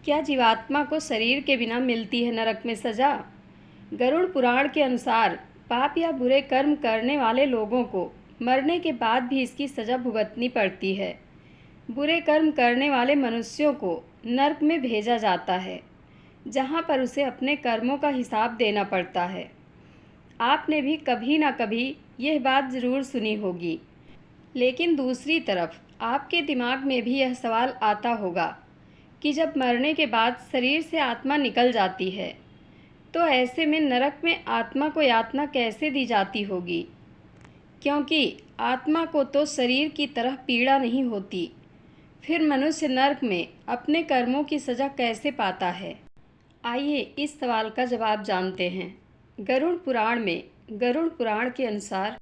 क्या जीवात्मा को शरीर के बिना मिलती है नरक में सजा? गरुड़ पुराण के अनुसार पाप या बुरे कर्म करने वाले लोगों को मरने के बाद भी इसकी सजा भुगतनी पड़ती है। बुरे कर्म करने वाले मनुष्यों को नरक में भेजा जाता है, जहाँ पर उसे अपने कर्मों का हिसाब देना पड़ता है। आपने भी कभी ना कभी यह बात ज़रूर सुनी होगी, लेकिन दूसरी तरफ आपके दिमाग में भी यह सवाल आता होगा कि जब मरने के बाद शरीर से आत्मा निकल जाती है, तो ऐसे में नरक में आत्मा को यातना कैसे दी जाती होगी? क्योंकि आत्मा को तो शरीर की तरह पीड़ा नहीं होती, फिर मनुष्य नरक में अपने कर्मों की सज़ा कैसे पाता है? आइए इस सवाल का जवाब जानते हैं। गरुड़ पुराण के अनुसार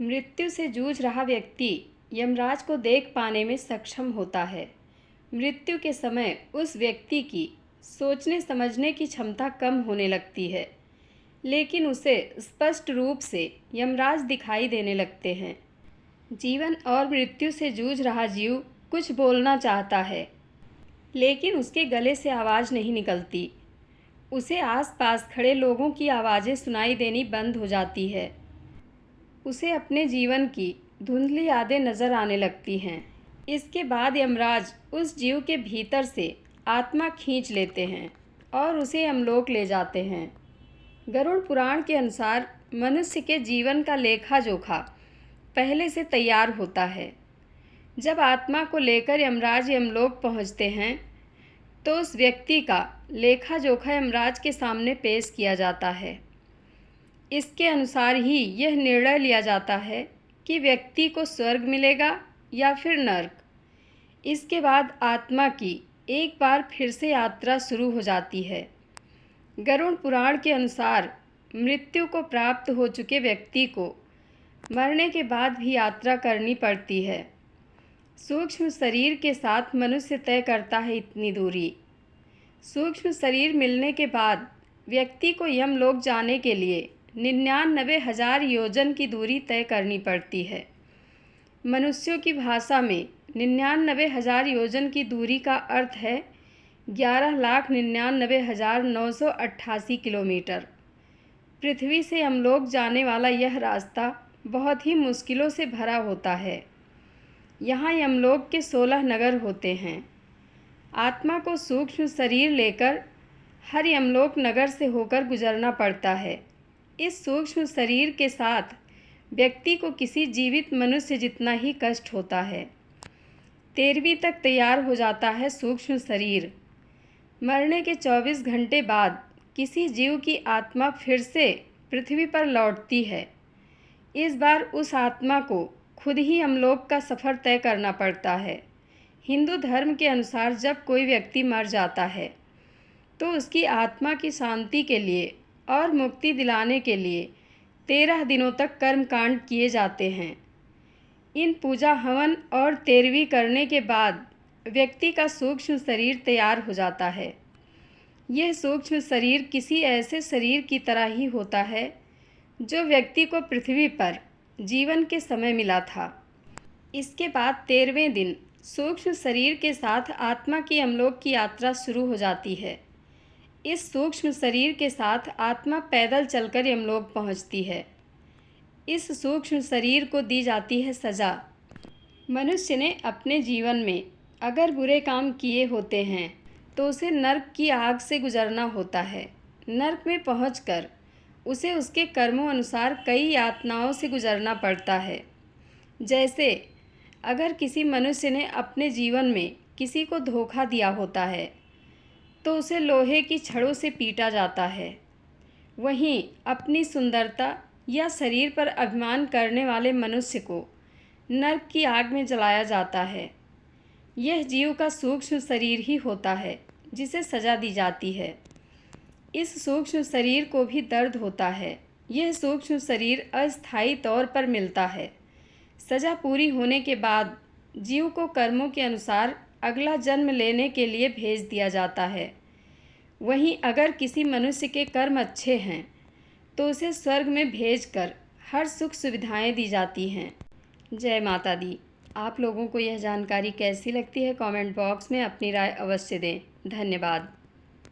मृत्यु से जूझ रहा व्यक्ति यमराज को देख पाने में सक्षम होता है। मृत्यु के समय उस व्यक्ति की सोचने समझने की क्षमता कम होने लगती है, लेकिन उसे स्पष्ट रूप से यमराज दिखाई देने लगते हैं। जीवन और मृत्यु से जूझ रहा जीव कुछ बोलना चाहता है, लेकिन उसके गले से आवाज़ नहीं निकलती। उसे आसपास खड़े लोगों की आवाज़ें सुनाई देनी बंद हो जाती है। उसे अपने जीवन की धुंधली यादें नज़र आने लगती हैं। इसके बाद यमराज उस जीव के भीतर से आत्मा खींच लेते हैं और उसे यमलोक ले जाते हैं। गरुड़ पुराण के अनुसार मनुष्य के जीवन का लेखा जोखा पहले से तैयार होता है। जब आत्मा को लेकर यमराज यमलोक पहुंचते हैं, तो उस व्यक्ति का लेखा जोखा यमराज के सामने पेश किया जाता है। इसके अनुसार ही यह निर्णय लिया जाता है कि व्यक्ति को स्वर्ग मिलेगा या फिर नरक। इसके बाद आत्मा की एक बार फिर से यात्रा शुरू हो जाती है। गरुड़ पुराण के अनुसार मृत्यु को प्राप्त हो चुके व्यक्ति को मरने के बाद भी यात्रा करनी पड़ती है। सूक्ष्म शरीर के साथ मनुष्य तय करता है इतनी दूरी। सूक्ष्म शरीर मिलने के बाद व्यक्ति को यमलोक जाने के लिए 99,000 योजन की दूरी तय करनी पड़ती है। मनुष्यों की भाषा में 99,000 योजन की दूरी का अर्थ है 11,99,988 किलोमीटर। पृथ्वी से यमलोक जाने वाला यह रास्ता बहुत ही मुश्किलों से भरा होता है। यहाँ यमलोक के 16 नगर होते हैं। आत्मा को सूक्ष्म शरीर लेकर हर यमलोक नगर से होकर गुजरना पड़ता है। इस सूक्ष्म शरीर के साथ व्यक्ति को किसी जीवित मनुष्य जितना ही कष्ट होता है। 13वीं तक तैयार हो जाता है सूक्ष्म शरीर। मरने के 24 घंटे बाद किसी जीव की आत्मा फिर से पृथ्वी पर लौटती है। इस बार उस आत्मा को खुद ही यमलोक का सफ़र तय करना पड़ता है। हिंदू धर्म के अनुसार जब कोई व्यक्ति मर जाता है, तो उसकी आत्मा की शांति के लिए और मुक्ति दिलाने के लिए 13 दिनों तक कर्मकांड किए जाते हैं। इन पूजा हवन और तेरवी करने के बाद व्यक्ति का सूक्ष्म शरीर तैयार हो जाता है। यह सूक्ष्म शरीर किसी ऐसे शरीर की तरह ही होता है जो व्यक्ति को पृथ्वी पर जीवन के समय मिला था। इसके बाद 13वें दिन सूक्ष्म शरीर के साथ आत्मा की यमलोक की यात्रा शुरू हो जाती है। इस सूक्ष्म शरीर के साथ आत्मा पैदल चलकर यमलोक पहुंचती है। इस सूक्ष्म शरीर को दी जाती है सज़ा। मनुष्य ने अपने जीवन में अगर बुरे काम किए होते हैं, तो उसे नरक की आग से गुजरना होता है। नरक में पहुंचकर उसे उसके कर्मों अनुसार कई यातनाओं से गुजरना पड़ता है। जैसे अगर किसी मनुष्य ने अपने जीवन में किसी को धोखा दिया होता है, तो उसे लोहे की छड़ों से पीटा जाता है। वहीं अपनी सुंदरता या शरीर पर अभिमान करने वाले मनुष्य को नरक की आग में जलाया जाता है। यह जीव का सूक्ष्म शरीर ही होता है जिसे सज़ा दी जाती है। इस सूक्ष्म शरीर को भी दर्द होता है। यह सूक्ष्म शरीर अस्थायी तौर पर मिलता है। सज़ा पूरी होने के बाद जीव को कर्मों के अनुसार अगला जन्म लेने के लिए भेज दिया जाता है। वहीं अगर किसी मनुष्य के कर्म अच्छे हैं, तो उसे स्वर्ग में भेजकर हर सुख सुविधाएं दी जाती हैं। जय माता दी। आप लोगों को यह जानकारी कैसी लगती है, कमेंट बॉक्स में अपनी राय अवश्य दें। धन्यवाद।